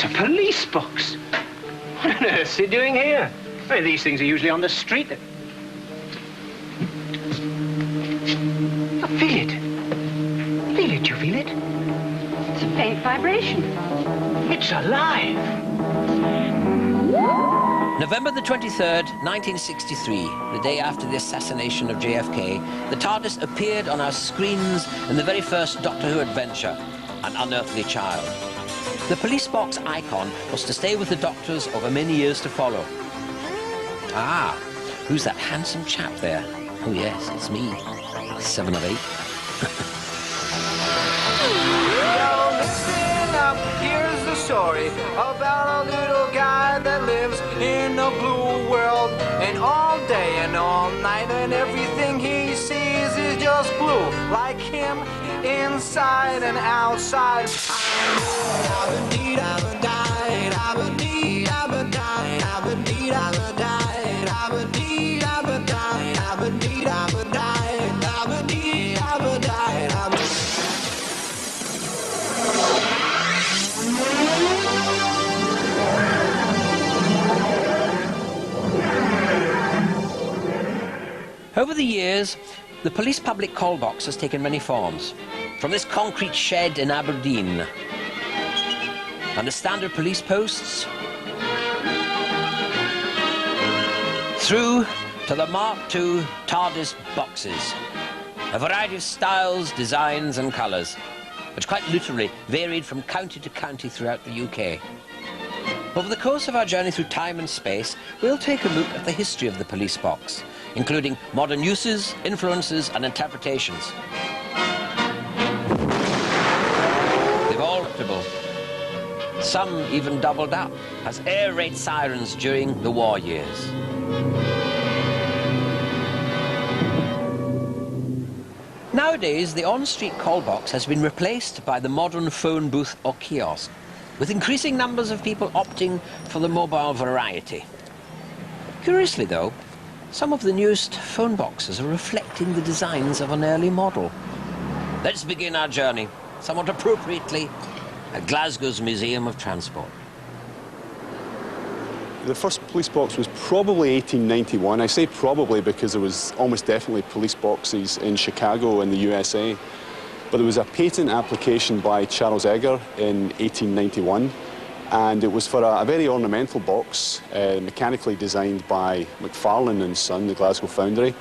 It's a police box. What on earth's he doing here? I mean, these things are usually on the street. Oh, feel it. Feel it, you feel it? It's a faint vibration. It's alive. November the 23rd, 1963, the day after the assassination of JFK, the TARDIS appeared on our screens in the very first Doctor Who adventure, An Unearthly Child. The police box icon was to stay with the Doctors over many years to follow. Ah, who's that handsome chap there? Oh yes, it's me, 7 of 8. Yo, listen up, here's the story about a little guy that lives in a blue world, and all day and all night, and everything he sees is just blue, like him, inside and outside. Over the years, the police public call box has taken many forms. From this concrete shed in Aberdeen, and the standard police posts, through to the Mark II TARDIS boxes. A variety of styles, designs and colours, which quite literally varied from county to county throughout the UK. Over the course of our journey through time and space, we'll take a look at the history of the police box, including modern uses, influences and interpretations. They've all adaptable. Some even doubled up as air raid sirens during the war years. Nowadays, the on-street call box has been replaced by the modern phone booth or kiosk, with increasing numbers of people opting for the mobile variety. Curiously though, some of the newest phone boxes are reflecting the designs of an early model. Let's begin our journey, somewhat appropriately, at Glasgow's Museum of Transport. The first police box was probably 1891. I say probably because there was almost definitely police boxes in Chicago in the USA. But there was a patent application by Charles Egger in 1891, and it was for a very ornamental box, mechanically designed by McFarlane & Son, the Glasgow foundry.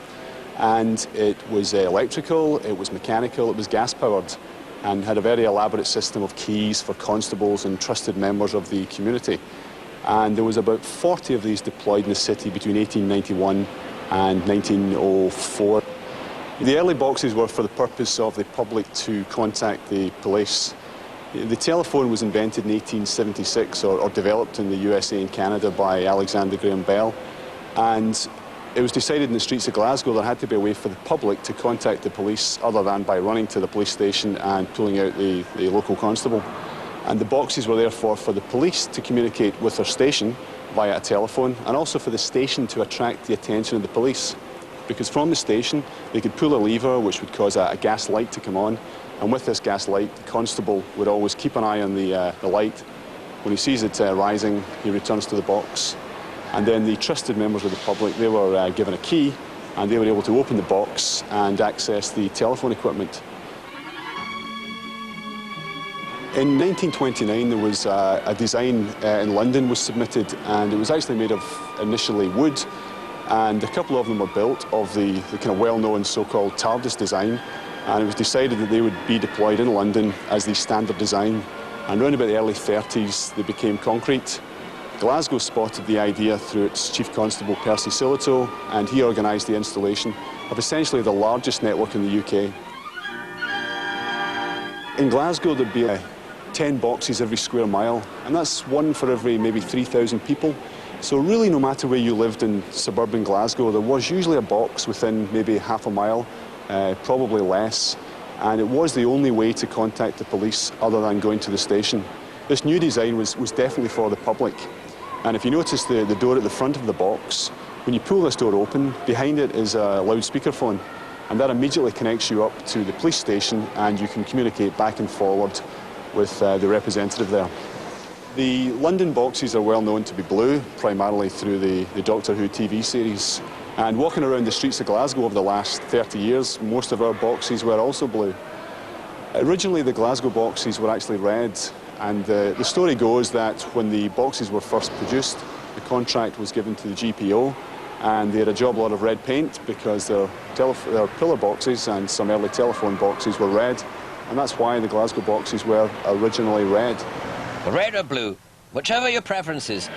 And it was electrical, it was mechanical, it was gas-powered, and had a very elaborate system of keys for constables and trusted members of the community. And there was about 40 of these deployed in the city between 1891 and 1904. The early boxes were for the purpose of the public to contact the police. The telephone was invented in 1876 or developed in the USA and Canada by Alexander Graham Bell. And it was decided in the streets of Glasgow there had to be a way for the public to contact the police other than by running to the police station and pulling out the local constable. And the boxes were therefore for the police to communicate with their station via a telephone, and also for the station to attract the attention of the police. Because from the station, they could pull a lever which would cause a gas light to come on, and with this gas light, the constable would always keep an eye on the light. When he sees it rising, he returns to the box. And then the trusted members of the public, they were given a key, and they were able to open the box and access the telephone equipment. In 1929, there was a design in London was submitted, and it was actually made of initially wood, and a couple of them were built of the kind of well-known so-called TARDIS design, and it was decided that they would be deployed in London as the standard design, and around about the early 30s they became concrete. Glasgow spotted the idea through its Chief Constable Percy Sillitoe, and he organised the installation of essentially the largest network in the UK. In Glasgow there'd be 10 boxes every square mile, and that's one for every maybe 3,000 people. So really, no matter where you lived in suburban Glasgow, there was usually a box within maybe half a mile, probably less, and it was the only way to contact the police other than going to the station. This new design was definitely for the public, and if you notice the door at the front of the box, when you pull this door open, behind it is a loudspeaker phone, and that immediately connects you up to the police station, and you can communicate back and forward with the representative there. The London boxes are well known to be blue, primarily through the Doctor Who TV series. And walking around the streets of Glasgow over the last 30 years, most of our boxes were also blue. Originally, the Glasgow boxes were actually red, and the story goes that when the boxes were first produced, the contract was given to the GPO, and they had a job lot of red paint because their pillar boxes and some early telephone boxes were red, and that's why the Glasgow boxes were originally red. Red or blue, whichever your preference is.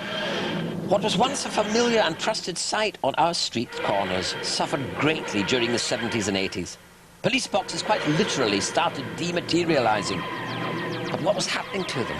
What was once a familiar and trusted sight on our street corners suffered greatly during the 70s and 80s. Police boxes quite literally started dematerializing. But what was happening to them?